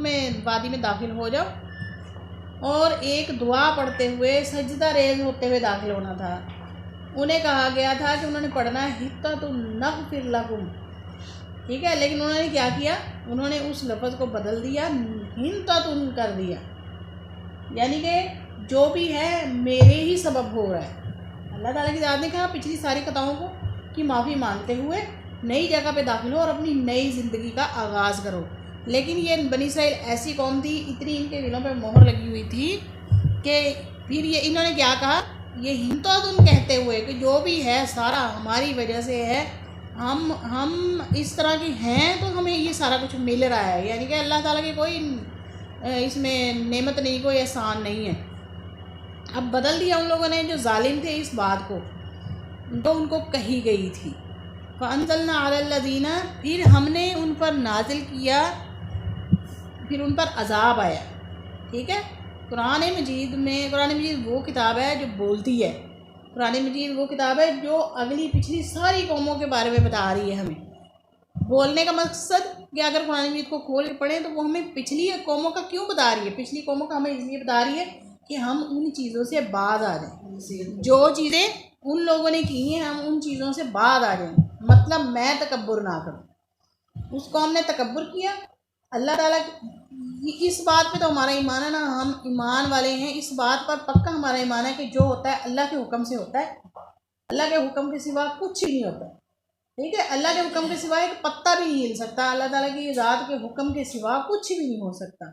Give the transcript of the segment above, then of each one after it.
میں وادی میں داخل ہو جاؤ، اور ایک دعا پڑھتے ہوئے سجدہ ریز ہوتے ہوئے داخل ہونا تھا۔ انہیں کہا گیا تھا کہ انہوں نے پڑھنا ہے حتۃ نغفر لکم، ٹھیک ہے، لیکن انہوں نے کیا کیا، انہوں نے اس لفظ کو بدل دیا، حنطۃ کر دیا، یعنی کہ جو بھی ہے میرے ہی سبب ہو رہا ہے۔ اللہ تعالیٰ کی ذات نے کہا پچھلی ساری خطاؤں کو کی معافی مانگتے ہوئے نئی جگہ پہ داخل ہو اور اپنی نئی زندگی کا آغاز کرو۔ لیکن یہ بنی اسرائیل ایسی قوم تھی، اتنی ان کے دلوں پہ مہر لگی ہوئی تھی کہ پھر یہ انہوں نے کیا کہا، یہ حنطۃ کہتے ہوئے کہ جو بھی ہے سارا ہماری وجہ سے ہے، ہم اس طرح کے ہیں تو ہمیں یہ سارا کچھ مل رہا ہے، یعنی کہ اللہ تعالیٰ کی کوئی اس میں نعمت نہیں، کوئی احسان نہیں ہے۔ اب بدل دیا ان لوگوں نے جو ظالم تھے اس بات کو جو ان کو کہی گئی تھی۔ فَأَنزَلْنَا عَلَى الَّذِينَ، پھر ہم نے ان پر نازل کیا، پھر ان پر عذاب آیا، ٹھیک ہے۔ قرآن مجید وہ کتاب ہے جو بولتی ہے، قرآن مجید وہ کتاب ہے جو اگلی پچھلی ساری قوموں کے بارے میں بتا رہی ہے ہمیں۔ بولنے کا مقصد کہ اگر قرآن مجید کو کھول کے پڑھیں تو وہ ہمیں پچھلی قوموں کا کیوں بتا رہی ہے، پچھلی قوموں کا ہمیں اس لیے بتا رہی ہے کہ ہم ان چیزوں سے باز آ جائیں، جو چیزیں ان لوگوں نے کی ہیں ہم ان چیزوں سے باز آ جائیں، مطلب میں تکبر نہ کروں۔ اس قوم نے تکبر کیا، اللہ تعالیٰ اس بات پہ تو ہمارا ایمان ہے نا، ہم ایمان والے ہیں، اس بات پر پکا ہمارا ایمان ہے کہ جو ہوتا ہے اللہ کے حکم سے ہوتا ہے، اللہ کے حکم کے سوا کچھ ہی نہیں ہوتا، ٹھیک ہے۔ اللہ کے حکم کے سوا ایک پتا بھی نہیں ہل سکتا، اللہ تعالیٰ کی ذات کے حکم کے سوا کچھ بھی نہیں ہو سکتا۔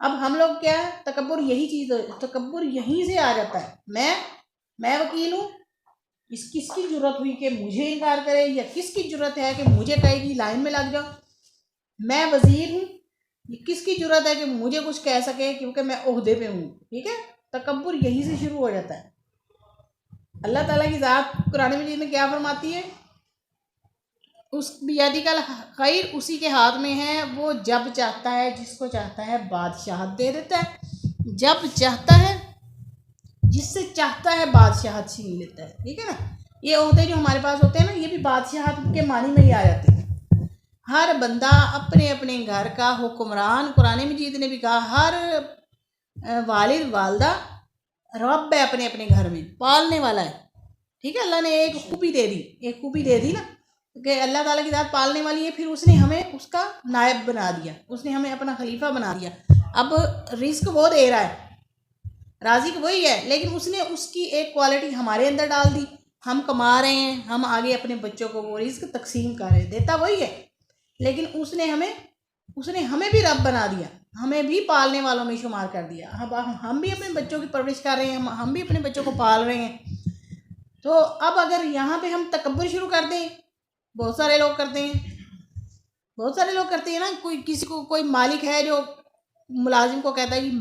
اب ہم لوگ کیا ہے، تکبر یہی چیز ہے، تکبر یہیں سے آ جاتا ہے، میں وکیل ہوں، کس کی جرت ہوئی کہ مجھے انکار کرے، یا کس کی جرت ہے کہ مجھے کہے کہ لائن میں لگ جاؤ، میں وزیر ہوں، کس کی جرت ہے کہ مجھے کچھ کہہ سکے کیونکہ میں عہدے پہ ہوں، ٹھیک ہے۔ تکبر یہیں سے شروع ہو جاتا ہے۔ اللہ تعالیٰ کی ذات قرآن مجید میں کیا فرماتی ہے، اس بیادی کا خیر، اسی کے ہاتھ میں ہے، وہ جب چاہتا ہے جس کو چاہتا ہے بادشاہت دے دیتا ہے، جب چاہتا ہے جس سے چاہتا ہے بادشاہت چھین لیتا ہے، ٹھیک ہے نا۔ یہ عہدے جو ہمارے پاس ہوتے ہیں نا، یہ بھی بادشاہت کے معنی میں ہی آ جاتے ہیں۔ ہر بندہ اپنے اپنے گھر کا حکمران، قرآن مجید نے بھی کہا ہر والد والدہ رب ہے، اپنے اپنے گھر میں پالنے والا ہے، ٹھیک ہے۔ اللہ نے ایک خوبی دے دی نا کہ اللہ تعالیٰ کی ذات پالنے والی ہے، پھر اس نے ہمیں اس کا نائب بنا دیا، اس نے ہمیں اپنا خلیفہ بنا دیا۔ اب رزق وہ دے رہا ہے، رازق وہی ہے، لیکن اس نے اس کی ایک کوالٹی ہمارے اندر ڈال دی، ہم کما رہے ہیں، ہم آگے اپنے بچوں کو وہ رزق تقسیم کر رہے ہیں، دیتا وہی ہے، لیکن اس نے ہمیں بھی رب بنا دیا، ہمیں بھی پالنے والوں میں شمار کر دیا۔ ہم بھی اپنے بچوں کی پرورش کر رہے ہیں، ہم بھی اپنے بچوں کو پال رہے ہیں۔ تو اب اگر یہاں پہ ہم تکبر شروع کر دیں، بہت سارے لوگ کرتے ہیں نا، کسی کو کوئی مالک ہے جو ملازم کو کہتا ہے کہ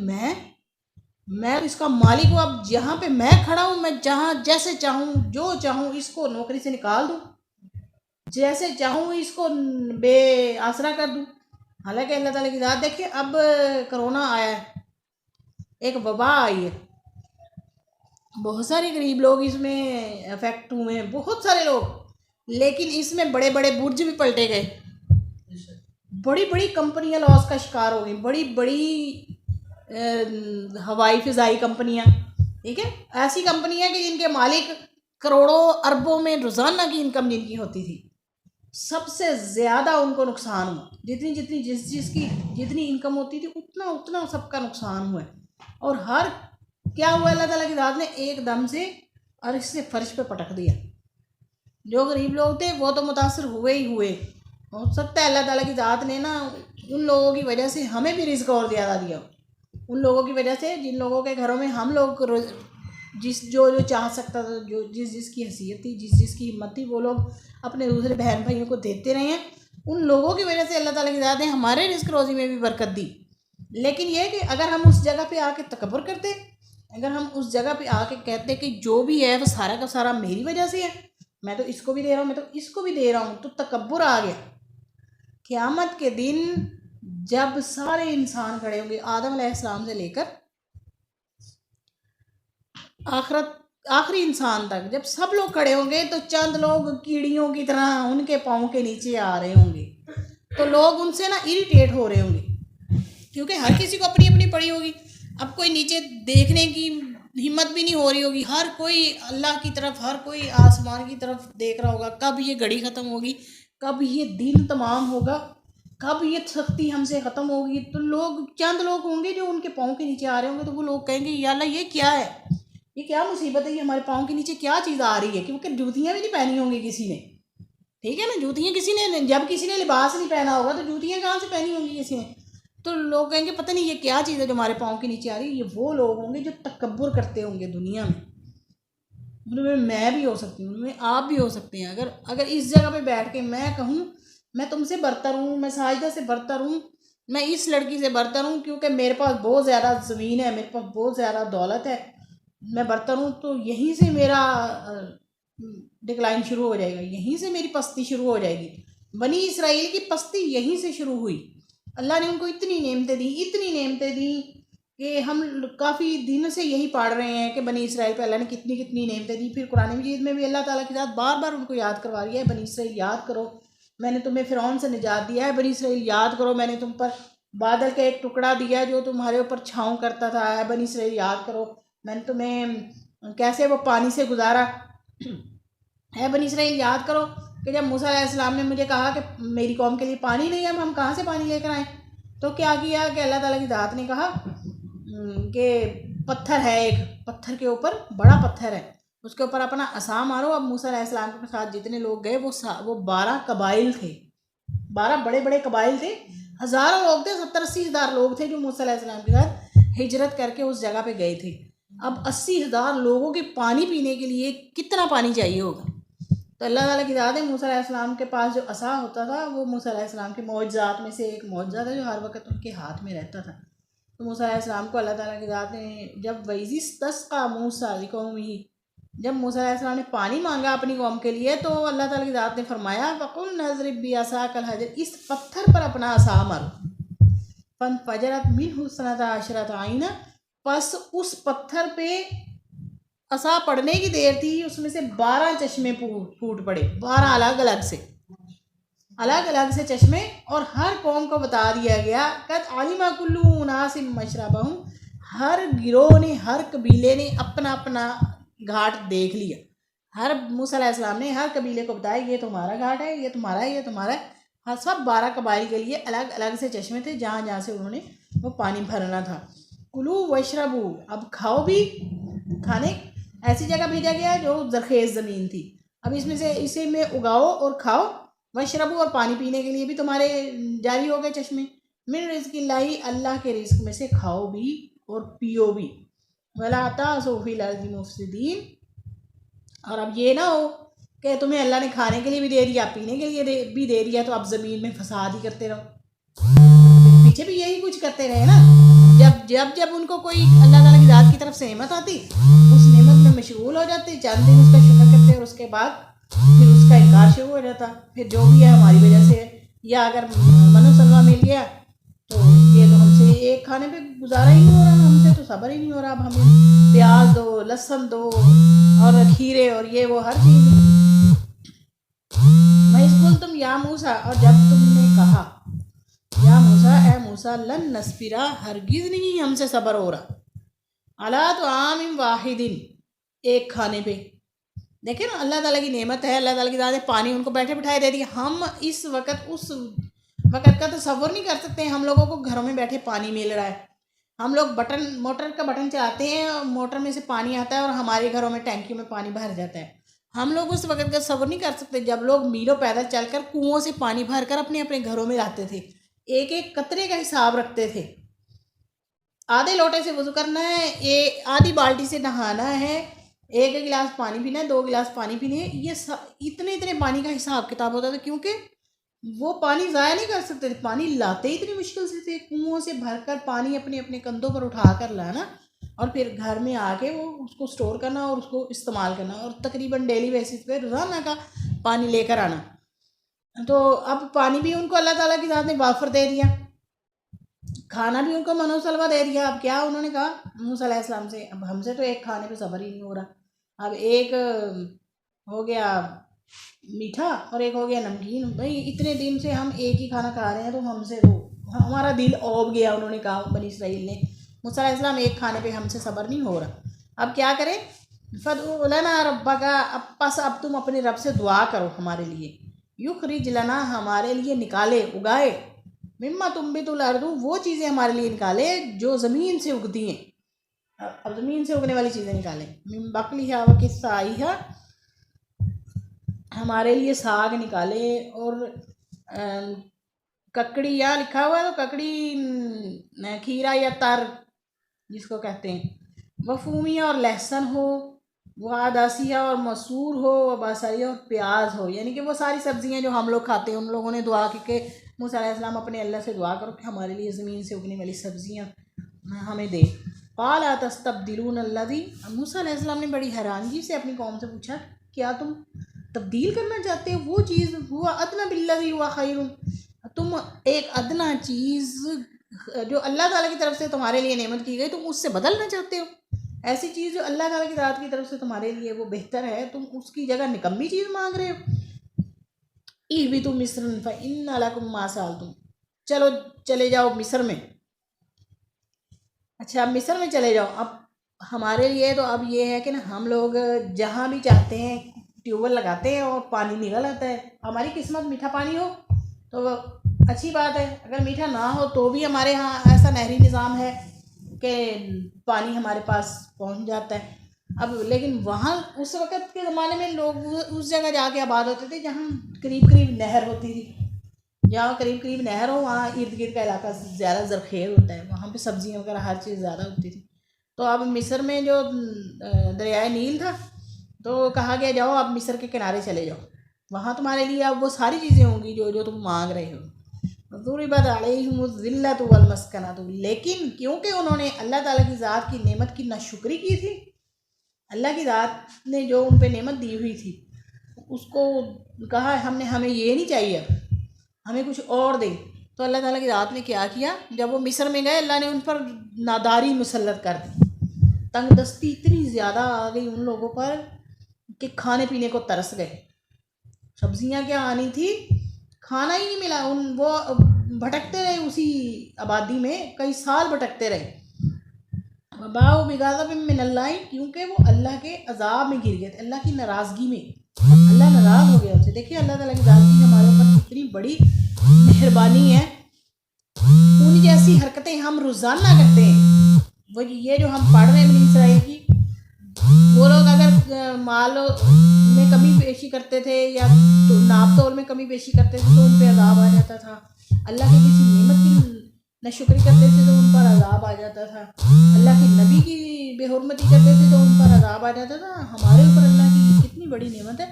میں اس کا مالک ہوں، اب جہاں پہ میں کھڑا ہوں، میں جہاں جیسے چاہوں جو چاہوں اس کو نوکری سے نکال دوں، جیسے چاہوں اس کو بے آسرا کر دوں۔ حالانکہ اللہ تعالیٰ کی ذات دیکھیں، اب کرونا آیا ہے، ایک وبا آئی ہے، بہت سارے غریب لوگ اس میں افیکٹ ہوئے ہیں، بہت سارے لوگ، لیکن اس میں بڑے بڑے برج بھی پلٹے گئے، بڑی بڑی کمپنیاں لاس کا شکار ہو گئی، بڑی بڑی ہوائی فضائی کمپنیاں، ٹھیک ہے، ایسی کمپنیاں کہ جن کے مالک کروڑوں اربوں میں روزانہ کی انکم جن کی ہوتی تھی، سب سے زیادہ ان کو نقصان ہوا، جتنی انکم ہوتی تھی اتنا سب کا نقصان ہوا ہے۔ اور کیا ہوا، اللہ تعالیٰ کی ذات نے ایک دم سے عرش سے فرش پہ پٹک دیا۔ جو غریب لوگ تھے وہ تو متاثر ہوئے ہی ہوئے، ہو سکتا ہے اللہ تعالیٰ کی ذات نے نا ان لوگوں کی وجہ سے ہمیں بھی رزق اور زیادہ دیا، ان لوگوں کی وجہ سے جن لوگوں کے گھروں میں ہم لوگ جو چاہ سکتا تھا، جو جس کی حیثیت تھی، جس کی ہمت تھی، وہ لوگ اپنے دوسرے بہن بھائیوں کو دیتے رہے ہیں، ان لوگوں کی وجہ سے اللہ تعالیٰ کی ذات نے ہمارے رزق روزی میں بھی برکت دی۔ لیکن یہ کہ اگر ہم اس جگہ پہ آ کے تکبر کرتے، اگر ہم اس جگہ پہ آ کے کہتے کہ جو بھی ہے وہ سارا کا سارا میری وجہ سے ہے، میں تو اس کو بھی دے رہا ہوں، میں تو اس کو بھی دے رہا ہوں، تو تکبر آ گیا۔ قیامت کے دن جب سارے انسان کھڑے ہوں گے، آدم علیہ السلام سے لے کر آخری انسان تک، جب سب لوگ کھڑے ہوں گے تو چند لوگ کیڑیوں کی طرح ان کے پاؤں کے نیچے آ رہے ہوں گے، تو لوگ ان سے نا اریٹیٹ ہو رہے ہوں گے کیونکہ ہر کسی کو اپنی اپنی پڑی ہوگی. اب کوئی نیچے دیکھنے کی ہمت بھی نہیں ہو رہی ہوگی, ہر کوئی اللہ کی طرف, ہر کوئی آسمان کی طرف دیکھ رہا ہوگا کب یہ گھڑی ختم ہوگی, کب یہ دن تمام ہوگا, کب یہ سختی ہم سے ختم ہوگی. تو لوگ, چند لوگ ہوں گے جو ان کے پاؤں کے نیچے آ رہے ہوں گے, تو وہ لوگ کہیں گے یا اللہ یہ کیا ہے, یہ کیا مصیبت ہے, یہ ہمارے پاؤں کے نیچے کیا چیز آ رہی ہے. کیونکہ جوتیاں بھی نہیں پہنی ہوں گی کسی نے, ٹھیک ہے نا, جوتیاں کسی نے, جب کسی نے لباس نہیں پہنا ہوگا تو جوتیاں کہاں سے پہنی ہوں گی کسی نے. تو لوگ کہیں گے پتہ نہیں یہ کیا چیز ہے جو ہمارے پاؤں کے نیچے آ رہی ہے. یہ وہ لوگ ہوں گے جو تکبر کرتے ہوں گے دنیا میں. ان میں بھی ہو سکتی ہوں, ان میں آپ بھی ہو سکتے ہیں. اگر اس جگہ پہ بیٹھ کے میں کہوں میں تم سے برتر ہوں, میں ساجدہ سے برتر ہوں, میں اس لڑکی سے برتر ہوں کیونکہ میرے پاس بہت زیادہ زمین ہے, میرے پاس بہت زیادہ دولت ہے, میں برتر ہوں, تو یہیں سے میرا ڈکلائن شروع ہو جائے گا, یہیں سے میری پستی شروع ہو جائے گی. بنی اسرائیل کی پستی یہیں سے شروع ہوئی. اللہ نے ان کو اتنی نعمتیں دیں کہ ہم کافی دن سے یہی پڑھ رہے ہیں کہ بنی اسرائیل پہ اللہ نے کتنی نعمتیں دی. پھر قرآن مجید میں بھی اللہ تعالیٰ کی ذات بار بار ان کو یاد کروا رہی ہے, بنی اسرائیل یاد کرو, میں نے تمہیں فرعون سے نجات دیا ہے, بنی اسرائیل یاد کرو, میں نے تم پر بادل کا ایک ٹکڑا دیا جو تمہارے اوپر چھاؤں کرتا تھا, ہے بنی اسرائیل یاد کرو, میں نے تمہیں کیسے وہ پانی سے گزارا, ہے بنی اسرائیل یاد کرو کہ جب موسیٰ علیہ السلام نے مجھے کہا کہ میری قوم کے لیے پانی نہیں ہے, ہم کہاں سے پانی لے کر آئیں, تو کیا کیا کہ اللہ تعالیٰ کی ذات نے کہا کہ پتھر ہے, ایک پتھر کے اوپر, بڑا پتھر ہے, اس کے اوپر اپنا عصا مارو. اب موسیٰ علیہ السلام کے ساتھ جتنے لوگ گئے وہ 12 قبائل تھے, 12 بڑے بڑے قبائل تھے, ہزاروں لوگ تھے, 70-80 ہزار لوگ تھے جو موسیٰ علیہ السلام کے ساتھ ہجرت کر کے اس جگہ پہ گئے تھے. اب 80,000 لوگوں کے پانی پینے کے لیے کتنا پانی چاہیے ہوگا. تو اللہ تعالیٰ کی ذات ہے, موسیٰ علیہ السلام کے پاس جو عصا ہوتا تھا وہ موسیٰ علیہ السلام کے معجزات میں سے ایک معجزہ تھا جو ہر وقت ان کے ہاتھ میں رہتا تھا. تو موسیٰ علیہ السلام کو اللہ تعالیٰ کی ذات نے جب وَإِذِ اسْتَسْقَىٰ مُوسَىٰ لِقَوْمِهِ, جب موسیٰ علیہ السلام نے پانی مانگا اپنی قوم کے لیے, تو اللہ تعالیٰ کی ذات نے فرمایا فَقُلْنَا اضْرِب بِعَصَاكَ الْحَجَرَ, اس پتھر پر اپنا عصا مارو. فَانْفَجَرَتْ مِنْهُ اثْنَتَا عَشْرَةَ عَيْنًا, پس اس پتھر پہ عصا پڑنے کی دیر تھی, اس میں سے 12 چشمے پھوٹ پڑے, 12 الگ الگ سے چشمے. اور ہر قوم کو بتا دیا گیا قَدْ عَلِمَ كُلُّ أُنَاسٍ مَشْرَبَهُمْ, ہر گروہ نے, ہر قبیلے نے اپنا اپنا گھاٹ دیکھ لیا. ہر موسیٰ علیہ السلام نے ہر قبیلے کو بتایا یہ تمہارا گھاٹ ہے, یہ تمہارا ہے, یہ تمہارا ہے. ہر سب 12 قبائل کے لیے الگ الگ سے چشمے تھے جہاں جہاں سے انہوں نے وہ پانی بھرنا تھا. کلو وشربو, اب کھاؤ بھی, کھانے ایسی جگہ بھیجا گیا جو زرخیز زمین تھی, اب اس میں سے اسے میں اگاؤ اور کھاؤ. وشربو, اور پانی پینے کے لیے بھی تمہارے جاری ہو گئے چشمے. من رزق اللہ, اللہ کے رزق میں سے کھاؤ بھی اور پیو بھی. وَلَا تَعْثَوْا فِي الْأَرْضِ مُفْسِدِينَ, اور اب یہ نہ ہو کہ تمہیں اللہ نے کھانے کے لیے بھی دے دیا, پینے کے لیے بھی دے دیا, تو اب زمین میں فساد ہی کرتے رہو. پیچھے بھی یہی کچھ کرتے رہے نا. جب ان کو کوئی اللہ تعالیٰ کی ذات کی طرف سے نعمت آتی, اس نعمت میں مشغول ہو جاتے, چند دن اس کا شکر کرتے, اور اس کے بعد پھر اس کا انکار شروع ہو جاتا. پھر جو بھی ہے ہماری وجہ سے, یا اگر منو سلوہ مل گیا تو یہ تو ہم سے ایک کھانے پہ گزارا ہی نہیں ہو رہا, ہم سے تو صبر ہی نہیں ہو رہا, اب ہمیں پیاز دو, لہسن دو, اور کھیرے, اور یہ وہ ہر چیز. وَإِذْ قُلْتُمْ يَا مُوسَىٰ, اور جب تم نے کہا یا موسیٰ, اے موسیٰ, لن نصبرا, ہرگز نہیں ہم سے صبر ہو رہا, عَلَىٰ طَعَامٍ وَاحِدٍ, ایک کھانے پہ. دیکھیں نا اللہ تعالیٰ کی نعمت ہے, اللہ تعالیٰ کی ذات ہے, پانی ان کو بیٹھے بٹھائے دے دیا. ہم اس وقت کا تصور نہیں کر سکتے. ہم لوگوں کو گھروں میں بیٹھے پانی مل رہا ہے, ہم لوگ موٹر کا بٹن چلاتے ہیں, موٹر میں سے پانی آتا ہے اور ہمارے گھروں میں ٹینکیوں میں پانی بھر جاتا ہے. ہم لوگ اس وقت کا تصور نہیں کر سکتے جب لوگ میلوں پیدل چل کر کنووں سے پانی بھر کر اپنے اپنے گھروں میں لاتے تھے, ایک ایک قطرے کا حساب رکھتے تھے. آدھے لوٹے سے وضو کرنا ہے, آدھی بالٹی سے نہانا ہے, ایک گلاس پانی پینا ہے, 2 گلاس پانی پینے ہیں, یہ اتنے پانی کا حساب کتاب ہوتا تھا, کیونکہ وہ پانی ضائع نہیں کر سکتے تھے. پانی لاتے ہی اتنی مشکل سے تھے, کنووں سے بھر کر پانی اپنے اپنے کندھوں پر اٹھا کر لانا, اور پھر گھر میں آ کے وہ اس کو سٹور کرنا اور اس کو استعمال کرنا, اور تقریباً ڈیلی بیسس پہ روزانہ کا پانی لے کر آنا. تو اب پانی بھی ان کو اللہ تعالیٰ کی ذات نے وافر دے دیا, کھانا بھی ان کو منو سلوہ دے دیا. اب کیا انہوں نے کہا موسیٰ علیہ السلام سے, اب ہم سے تو ایک کھانے پہ صبر ہی نہیں ہو رہا, اب ایک ہو گیا میٹھا اور ایک ہو گیا نمکین. بھائی اتنے دن سے ہم ایک ہی کھانا کھا رہے ہیں, تو ہم سے تو ہمارا دل اوب گیا، انہوں نے کہا بنی اسرائیل نے، موسیٰ علیہ السلام ایک کھانے پہ ہم سے صبر نہیں ہو رہا، اب کیا کریں؟ فَادْعُ لَنَا رَبَّكَ، پس اب تم اپنے رب سے دعا کرو ہمارے لیے، یخرج لنا، ہمارے لیے نکالے، اگائے، مما تنبت الارض، وہ چیزیں ہمارے لیے نکالے جو زمین سے اگتی ہیں، اب زمین سے اگنے والی چیزیں نکالیں، من بقلها وقثائها، ہمارے لیے ساگ نکالے، اور ککڑی، یا لکھا ہوا ہے تو ککڑی کھیرا یا تر جس کو کہتے ہیں، وفومیہ، اور لہسن ہو، وعدسیہ، اور مسور ہو، وبصریہ، اور پیاز ہو، یعنی کہ وہ ساری سبزیاں جو ہم لوگ کھاتے ہیں۔ ان لوگوں نے دعا کی کہ موسیٰ علیہ السلام اپنے اللہ سے دعا کرو کہ ہمارے لیے زمین سے اگنے والی سبزیاں ہمیں دے۔ قال اتستبدلون الذی، موسیٰ علیہ السلام نے بڑی حیرانگی سے اپنی قوم سے پوچھا کیا تم تبدیل کرنا چاہتے ہو وہ چیز، ہوا ادنی بالذی ہوا خیر، تم ایک ادنا چیز جو اللہ تعالیٰ کی طرف سے تمہارے لیے نعمت کی گئی تم اس سے بدلنا چاہتے ہو؟ ایسی چیز جو اللہ تعالیٰ کی ذات کی طرف سے تمہارے لیے وہ بہتر ہے، تم اس کی جگہ نکمی چیز مانگ رہے ہو۔ اہبطوا مصر فإن لکم ما سألتم، چلو چلے جاؤ مصر میں۔ اچھا، اب مصر میں چلے جاؤ، اب ہمارے لیے تو اب یہ ہے کہ نا ہم لوگ جہاں بھی چاہتے ہیں ٹیوب ویل لگاتے ہیں اور پانی نکل آتا ہے۔ ہماری قسمت میٹھا پانی ہو تو اچھی بات ہے، اگر میٹھا نہ ہو تو بھی ہمارے ہاں ایسا نہری نظام ہے کہ پانی ہمارے پاس پہنچ جاتا ہے۔ اب لیکن وہاں اس وقت کے زمانے میں لوگ اس جگہ جا کے آباد ہوتے تھے جہاں قریب قریب نہر ہوتی تھی، جہاں قریب قریب نہر ہو وہاں ارد گرد کا علاقہ زیادہ زرخیز ہوتا ہے، وہاں پہ سبزیاں وغیرہ ہر چیز زیادہ ہوتی تھی۔ تو اب مصر میں جو دریائے نیل تھا تو کہا گیا جاؤ اب مصر کے کنارے چلے جاؤ، وہاں تمہارے لیے اب وہ ساری چیزیں ہوں گی جو تم مانگ رہے ہو۔ ضربت علیہم الذلۃ والمسکنۃ، لیکن کیونکہ انہوں نے اللہ تعالیٰ کی ذات کی نعمت کی ناشکری کی تھی، اللہ کی ذات نے جو ان پہ نعمت دی ہوئی تھی اس کو کہا ہمیں یہ نہیں چاہیے، ہمیں کچھ اور دے، تو اللہ تعالیٰ کی ذات نے کیا کیا، جب وہ مصر میں گئے اللہ نے ان پر ناداری مسلط کر دی، تنگ دستی اتنی زیادہ آ گئی ان لوگوں پر کہ کھانے پینے کو ترس گئے، سبزیاں کیا آنی تھی، کھانا ہی نہیں ملا، وہ بھٹکتے رہے اسی آبادی میں، کئی سال بھٹکتے رہے۔ وباؤ بغضب من اللہ، کیونکہ وہ اللہ کے عذاب میں گر گئے تھے، اللہ کی ناراضگی میں، اللہ ناراض ہو گیا ان سے۔ دیکھیے اللہ تعالیٰ کی ذات کی ہمارے اوپر کتنی بڑی مہربانی ہے، ان جیسی حرکتیں ہم روزانہ کرتے ہیں، وہ یہ جو ہم پڑھ رہے ہیں بنی اسرائیل کی، وہ لوگ اگر مال میں کمی بیشی کرتے تھے یا ناپ تول میں کمی بیشی کرتے تھے تو ان پہ عذاب آ جاتا تھا، اللہ کی کسی نعمت کی ناشکری کرتے تھے تو ان پر عذاب آ جاتا تھا، اللہ کے نبی کی بے حرمتی کرتے تھے تو ان پر عذاب آ جاتا تھا۔ ہمارے اوپر اللہ کی کتنی بڑی نعمت ہے،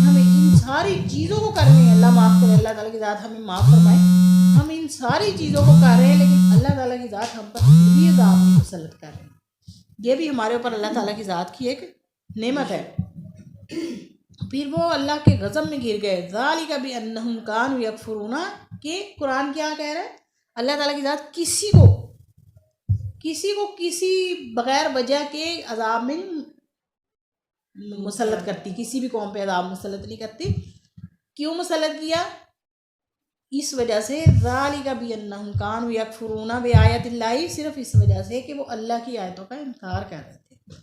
ہمیں ان ساری چیزوں کو کر رہے ہیں، اللہ معاف کرے، اللہ تعالیٰ کی ذات ہمیں معاف فرمائے، ہم ان ساری چیزوں کو کر رہے ہیں لیکن اللہ تعالیٰ کی ذات ہم پر بھی عذاب نہیں مسلط کر رہے ہیں، یہ بھی ہمارے اوپر اللہ تعالیٰ کی ذات کی ایک نعمت ہے۔ پھر وہ اللہ کے غضب میں گر گئے، ذالک بانہم کانوا یکفرون، کہ قرآن کیا کہہ رہا ہے، اللہ تعالیٰ کی ذات کسی کو کسی بغیر وجہ کے عذاب میں مسلط کرتی، کسی بھی قوم پہ عذاب مسلط نہیں کرتی۔ کیوں مسلط کیا؟ اس وجہ سے، ذالک بانہم کانوا یکفرون بآیات اللہ، صرف اس وجہ سے کہ وہ اللہ کی آیتوں کا انکار کر رہے تھے،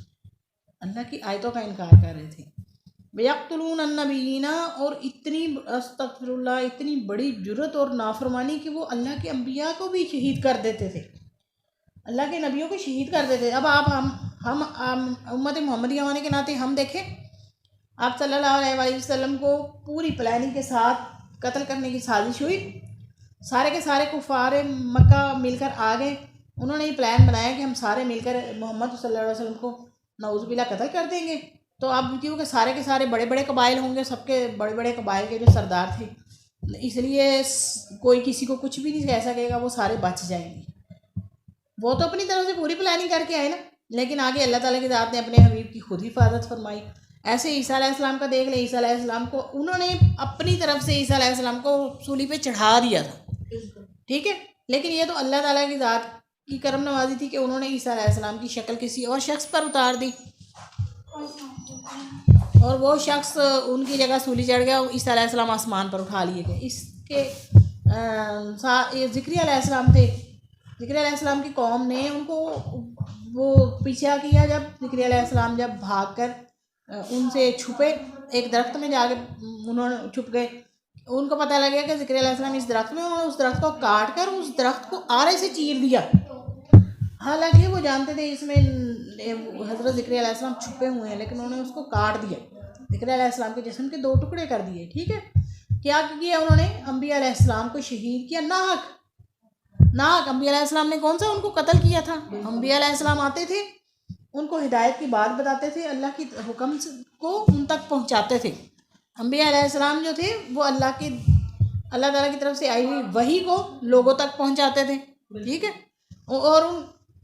اللہ کی آیتوں کا انکار کر رہے تھے۔ وَيَقْتُلُونَ النَّبِيِّينَ، اور اتنی استغفر اللہ، اتنی بڑی جرت اور نافرمانی کہ وہ اللہ کے انبیاء کو بھی شہید کر دیتے تھے، اللہ کے نبیوں کو شہید کر دیتے۔ اب آپ ہم امت محمدیہ ہونے کے ناطے ہم دیکھیں، آپ صلی اللہ علیہ وآلہ وسلم کو پوری پلاننگ کے ساتھ قتل کرنے کی سازش ہوئی، سارے کے سارے کفار مکہ مل کر آ گئے، انہوں نے یہ پلان بنایا کہ ہم سارے مل کر محمد صلی اللہ علیہ وسلم کو نعوذ باللہ قتل کر دیں گے۔ تو اب کیونکہ سارے کے سارے بڑے بڑے قبائل ہوں گے، سب کے بڑے بڑے قبائل کے جو سردار تھے، اس لیے کوئی کسی کو کچھ بھی نہیں کہہ سکے گا، وہ سارے بچ جائیں گے۔ وہ تو اپنی طرف سے پوری پلاننگ کر کے آئے نا، لیکن آگے اللہ تعالیٰ کی ذات نے اپنے حبیب کی خود حفاظت فرمائی۔ ایسے عیسیٰ علیہ السلام کا دیکھ لیں، عیسیٰ علیہ السلام کو انہوں نے اپنی طرف سے عیسیٰ علیہ السلام کو سولی پہ چڑھا دیا تھا، ٹھیک ہے، لیکن یہ تو اللہ تعالیٰ کی ذات کی کرم نوازی تھی کہ انہوں نے عیسیٰ علیہ السلام کی شکل کسی اور شخص پر اتار دی، اور وہ شخص ان کی جگہ سولی چڑھ گیا، عیسیٰ علیہ السلام آسمان پر اٹھا لیے گئے۔ اس کے ذکری علیہ السلام تھے، ذکری علیہ السلام کی قوم نے ان کو وہ پیچھا کیا، جب ذکری علیہ السلام جب بھاگ کر ان سے چھپے، ایک درخت میں جا کے انہوں نے چھپ گئے، ان کو پتہ لگا کہ ذکری علیہ السلام اس درخت میں، انہوں نے اس درخت کو کاٹ کر اس درخت کو آرے سے چیر دیا، حالانکہ وہ جانتے تھے اس میں حضرت ذکری علیہ السلام چھپے ہوئے ہیں، لیکن انہوں نے اس کو کاٹ دیا، ذکری علیہ السلام کے جسم کے 2 ٹکڑے کر دیے، ٹھیک ہے۔ کیا کیا انہوں نے؟ انبیاء علیہ السلام کو شہید کیا، ناحق۔ انبیاء علیہ السلام نے کون سا ان کو قتل کیا تھا؟ انبیاء علیہ السلام آتے تھے، ان کو ہدایت کی بات بتاتے تھے، اللہ کی حکم کو ان تک پہنچاتے تھے۔ انبیاء علیہ السلام جو تھے وہ اللہ تعالیٰ کی طرف سے آئی ہوئی وحی کو لوگوں تک پہنچاتے تھے، ٹھیک ہے، اور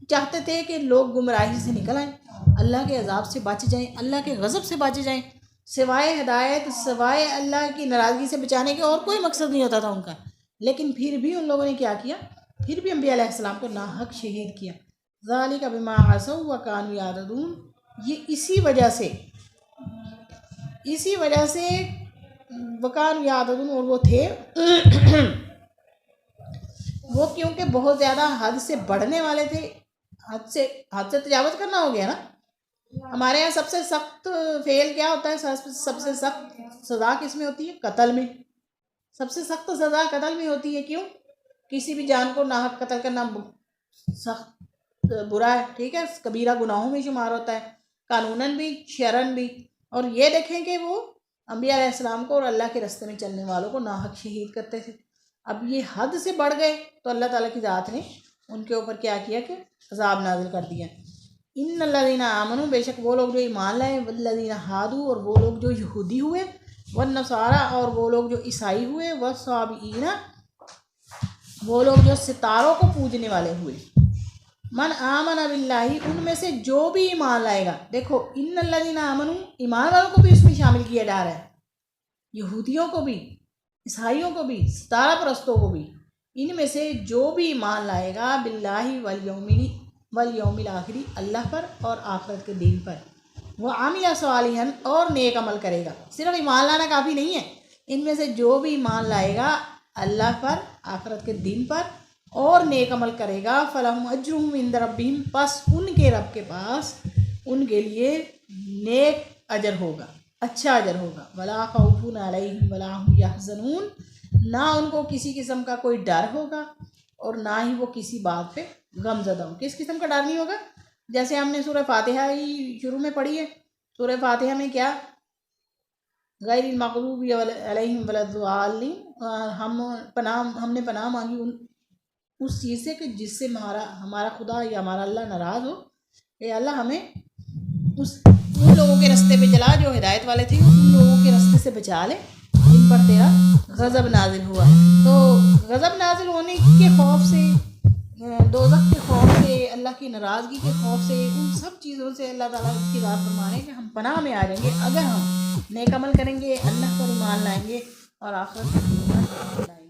چاہتے تھے کہ لوگ گمراہی سے نکل آئیں، اللہ کے عذاب سے بچ جائیں، اللہ کے غضب سے بچ جائیں، سوائے ہدایت، سوائے اللہ کی ناراضگی سے بچانے کے اور کوئی مقصد نہیں ہوتا تھا ان کا۔ لیکن پھر بھی ان لوگوں نے کیا کیا؟ پھر بھی انبیاء علیہ السلام کو ناحق شہید کیا۔ ذالک بما عصوا وکانوا یعتدون، یہ اسی وجہ سے وکانوا یعتدون، اور وہ تھے وہ کیونکہ بہت زیادہ حد سے بڑھنے والے تھے، حد سے تجاوز کرنا ہو گیا نا۔ ہمارے یہاں سب سے سخت فعل کیا ہوتا ہے؟ سب سے سخت سزا کس میں ہوتی ہے؟ قتل میں۔ سب سے سخت سزا قتل میں ہوتی ہے، کیوں؟ کسی بھی جان کو ناحق قتل کرنا سخت برا ہے، ٹھیک ہے، کبیرہ گناہوں میں شمار ہوتا ہے، قانوناً بھی شرعاً بھی۔ اور یہ دیکھیں کہ وہ انبیاء علیہ السلام کو اور اللہ کے راستے میں چلنے والوں کو ناحق شہید کرتے تھے۔ اب یہ حد سے بڑھ گئے تو اللہ تعالیٰ کی ذات نے ان کے اوپر کیا کیا کہ عذاب نازل کر دیا۔ ان الذین آمنوا، بے شک وہ لوگ جو ایمان لائے، والذین ہادوا، اور وہ لوگ جو یہودی ہوئے، والنصارى، اور وہ لوگ جو عیسائی ہوئے، والصابئین، وہ لوگ جو ستاروں کو پوجنے والے ہوئے، من آمن باللہ، ان میں سے جو بھی ایمان لائے گا۔ دیکھو ان الذین آمنوا، ایمان والوں کو بھی اس میں شامل کیا جا رہا ہے، یہودیوں کو بھی، عیسائیوں کو بھی، ستارہ پرستوں کو بھی، ان میں سے جو بھی ایمان لائے گا باللہ والیوم الآخر، اللہ پر اور آخرت کے دن پر، وہ عامل صالحا، اور نیک عمل کرے گا۔ صرف ایمان لانا کافی نہیں ہے، ان میں سے جو بھی ایمان لائے گا اللہ پر، آخرت کے دن پر، اور نیک عمل کرے گا، فلہم اجرہم عند ربہم، پس ان کے رب کے پاس ان کے لیے نیک اجر ہوگا، اچھا اجر ہوگا، ولا خوف علیہم ولا هم یحزنون، نہ ان کو کسی قسم کا کوئی ڈر ہوگا اور نہ ہی وہ کسی بات پہ غم زدہ ہوں۔ کس قسم کا ڈر نہیں ہوگا؟ جیسے ہم نے سورہ فاتحہ ہی شروع میں پڑھی ہے، سورہ فاتحہ میں کیا؟ غیر المغضوب علیہم ولا الضالین، ہم نے پناہ مانگی اس چیز سے کہ جس سے ہمارا خدا یا ہمارا اللہ ناراض ہو، اے اللہ ہمیں ان لوگوں کے راستے پہ چلا جو ہدایت والے تھے، ان لوگوں کے راستے سے بچا لے جن پر تیرا غضب نازل ہوا ہے۔ تو غضب نازل ہونے کے خوف سے، دوزخ کے خوف سے، اللہ کی ناراضگی کے خوف سے، ان سب چیزوں سے اللہ تعالیٰ کی ذات فرمانے کہ ہم پناہ میں آ جائیں گے اگر ہم نیک عمل کریں گے، اللہ پر ایمان لائیں گے اور آخرت میں ایمان لائیں گے۔